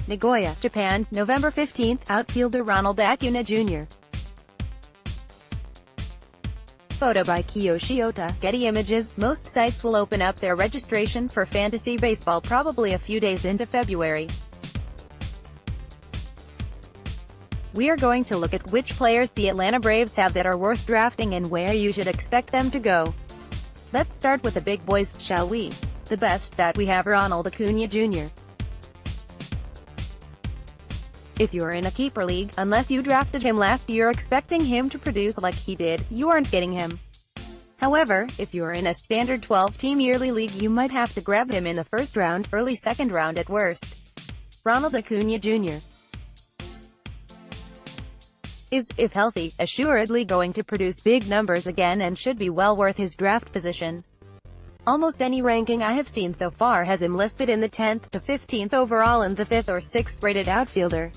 Nagoya, Japan, November 15. Outfielder Ronald Accuna Jr. Photo by Kiyoshi Ota, Getty Images. Most sites will open up their registration for fantasy baseball probably a few days into February. We are going to look at which players the Atlanta Braves have that are worth drafting and where you should expect them to go. Let's start with the big boys, shall we? The best that we have: Ronald Accuna Jr. If you're in a keeper league, unless you drafted him last year expecting him to produce like he did, you aren't getting him. However, if you're in a standard 12-team yearly league, you might have to grab him in the first round, early second round at worst. Ronald Accuna Jr. is, if healthy, assuredly going to produce big numbers again and should be well worth his draft position. Almost any ranking I have seen so far has him listed in the 10th to 15th overall and the 5th or 6th rated outfielder.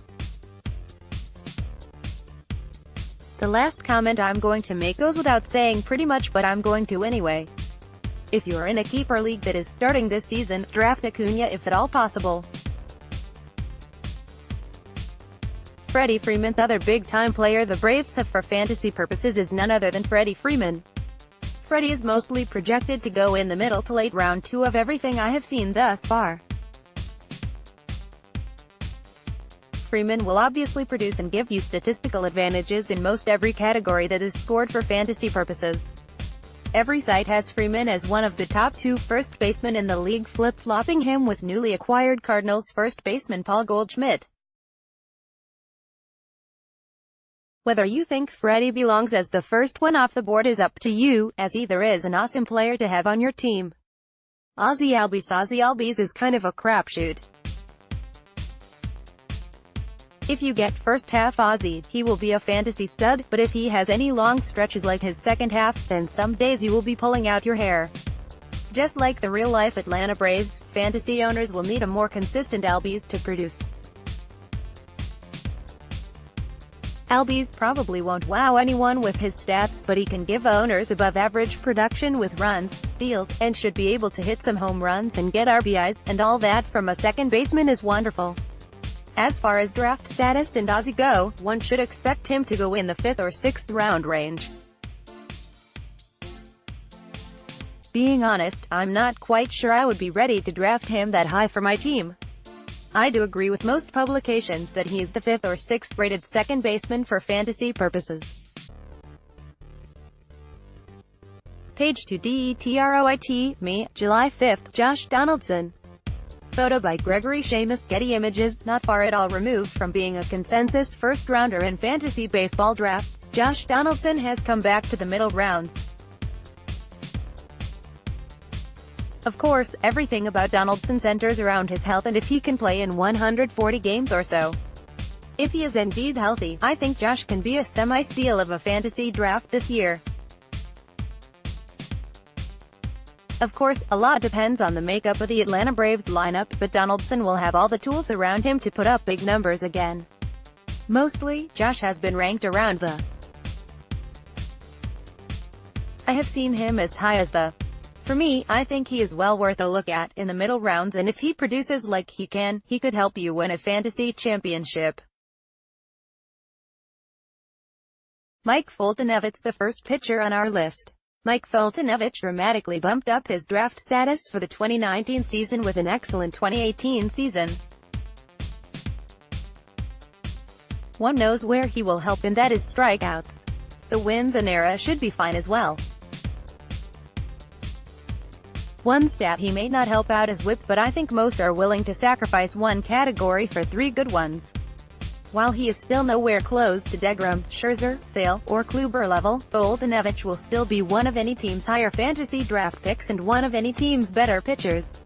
The last comment I'm going to make goes without saying pretty much, but I'm going to anyway. If you're in a keeper league that is starting this season, draft Accuna if at all possible. Freddie Freeman. The other big-time player the Braves have for fantasy purposes is none other than Freddie Freeman. Freddie is mostly projected to go in the middle to late round 2 of everything I have seen thus far. Freeman will obviously produce and give you statistical advantages in most every category that is scored for fantasy purposes. Every site has Freeman as one of the top 2 first basemen in the league, flip-flopping him with newly acquired Cardinals first baseman Paul Goldschmidt. Whether you think Freddie belongs as the first one off the board is up to you, as either is an awesome player to have on your team. Ozzie Albies is kind of a crapshoot. If you get first half Ozzie, he will be a fantasy stud, but if he has any long stretches like his second half, then some days you will be pulling out your hair. Just like the real-life Atlanta Braves, fantasy owners will need a more consistent Albies to produce. Albies probably won't wow anyone with his stats, but he can give owners above-average production with runs, steals, and should be able to hit some home runs and get RBIs, and all that from a second baseman is wonderful. As far as draft status and Ozzie go, one should expect him to go in the 5th or 6th round range. Being honest, I'm not quite sure I would be ready to draft him that high for my team. I do agree with most publications that he is the 5th or 6th rated second baseman for fantasy purposes. Page 2 Detroit, me, July 5. Josh Donaldson. Photo by Gregory Seamus, Getty Images. Not far at all removed from being a consensus first-rounder in fantasy baseball drafts, Josh Donaldson has come back to the middle rounds. Of course, everything about Donaldson centers around his health and if he can play in 140 games or so. If he is indeed healthy, I think Josh can be a semi-steal of a fantasy draft this year. Of course, a lot depends on the makeup of the Atlanta Braves lineup, but Donaldson will have all the tools around him to put up big numbers again. Mostly, Josh has been ranked around the. I have seen him as high as the. For me, I think he is well worth a look at in the middle rounds, and if he produces like he can, he could help you win a fantasy championship. Mike Foltynewicz, the first pitcher on our list. Mike Foltynewicz dramatically bumped up his draft status for the 2019 season with an excellent 2018 season. One knows where he will help, and that is strikeouts. The wins and era should be fine as well. One stat he may not help out is whip, but I think most are willing to sacrifice one category for 3 good ones. While he is still nowhere close to DeGrom, Scherzer, Sale, or Kluber level, Foltynewicz will still be one of any team's higher fantasy draft picks and one of any team's better pitchers.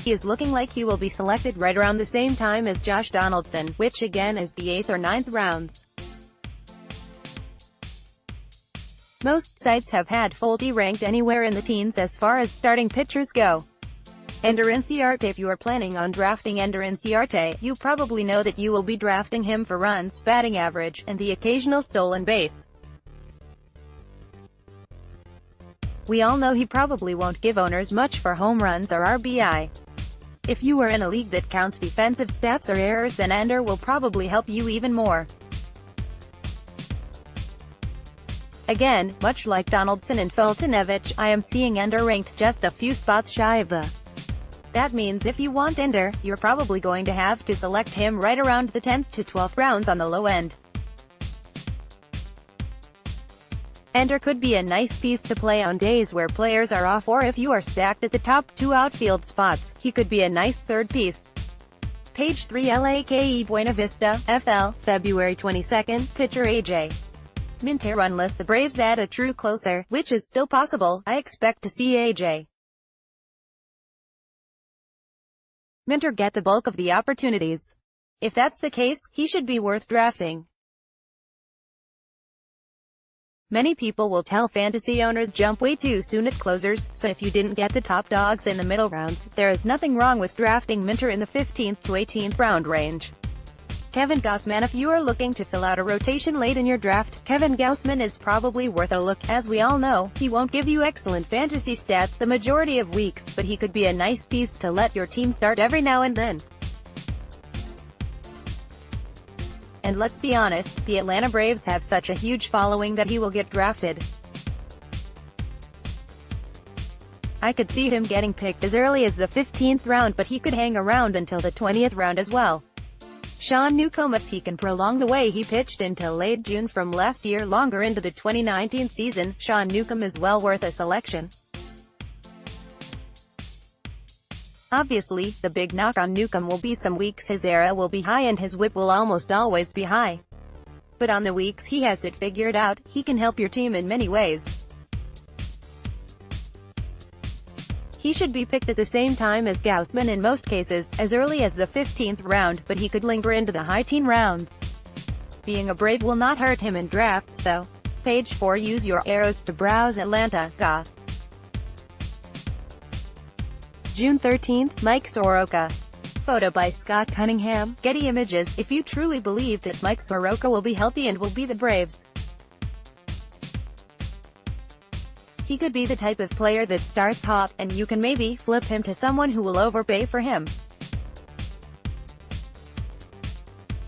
He is looking like he will be selected right around the same time as Josh Donaldson, which again is the 8th or 9th rounds. Most sites have had Folty ranked anywhere in the teens as far as starting pitchers go. Ender Inciarte. If you are planning on drafting Ender Inciarte, you probably know that you will be drafting him for runs, batting average, and the occasional stolen base. We all know he probably won't give owners much for home runs or RBI. If you are in a league that counts defensive stats or errors, then Ender will probably help you even more. Again, much like Donaldson and Fultonevich, I am seeing Ender ranked just a few spots shy of the. That means if you want Ender, you're probably going to have to select him right around the 10th to 12th rounds on the low end. Ender could be a nice piece to play on days where players are off, or if you are stacked at the top 2 outfield spots, he could be a nice third piece. Page 3 LAKE Buena Vista, FL, February 22, pitcher AJ Minter. Unless the Braves add a true closer, which is still possible, I expect to see AJ Minter get the bulk of the opportunities. If that's the case, he should be worth drafting. Many people will tell fantasy owners jump way too soon at closers, so if you didn't get the top dogs in the middle rounds, there is nothing wrong with drafting Minter in the 15th to 18th round range. Kevin Gausman. If you are looking to fill out a rotation late in your draft, Kevin Gausman is probably worth a look. As we all know, he won't give you excellent fantasy stats the majority of weeks, but he could be a nice piece to let your team start every now and then. And let's be honest, the Atlanta Braves have such a huge following that he will get drafted. I could see him getting picked as early as the 15th round, but he could hang around until the 20th round as well. Sean Newcomb. If he can prolong the way he pitched until late June from last year longer into the 2019 season, Sean Newcomb is well worth a selection. Obviously, the big knock on Newcomb will be some weeks his ERA will be high and his WHIP will almost always be high. But on the weeks he has it figured out, he can help your team in many ways. He should be picked at the same time as Gausman in most cases, as early as the 15th round, but he could linger into the high teen rounds. Being a Brave will not hurt him in drafts though. Page 4 Use your arrows to browse Atlanta. June 13, Mike Soroka. Photo by Scott Cunningham, Getty Images. If you truly believe that Mike Soroka will be healthy and will be the Braves, he could be the type of player that starts hot, and you can maybe flip him to someone who will overpay for him.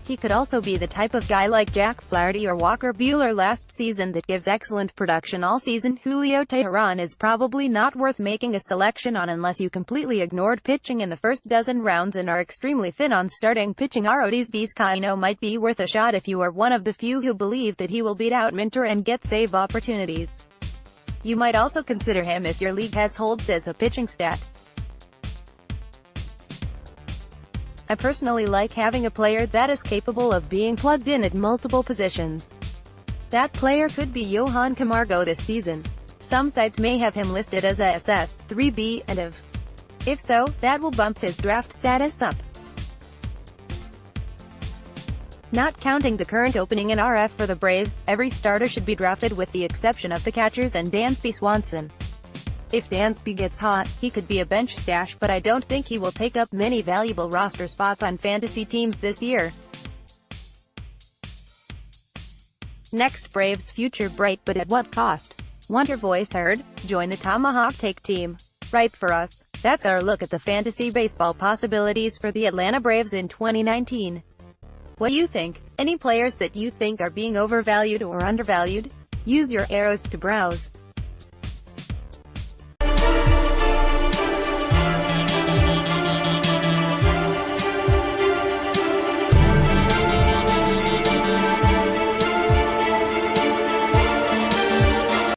He could also be the type of guy like Jack Flaherty or Walker Buehler last season that gives excellent production all season. Julio Teheran is probably not worth making a selection on unless you completely ignored pitching in the first dozen rounds and are extremely thin on starting pitching. Arodys Vizcaino might be worth a shot if you are one of the few who believe that he will beat out Minter and get save opportunities. You might also consider him if your league has holds as a pitching stat. I personally like having a player that is capable of being plugged in at multiple positions. That player could be Johan Camargo this season. Some sites may have him listed as a SS, 3B, and if so, that will bump his draft status up. Not counting the current opening in RF for the Braves, every starter should be drafted with the exception of the catchers and Dansby Swanson. If Dansby gets hot, he could be a bench stash, but I don't think he will take up many valuable roster spots on fantasy teams this year. Next, Braves future bright, but at what cost? Want your voice heard? Join the Tomahawk Take team. Right for us. That's our look at the fantasy baseball possibilities for the Atlanta Braves in 2019. What do you think? Any players that you think are being overvalued or undervalued? Use your arrows to browse.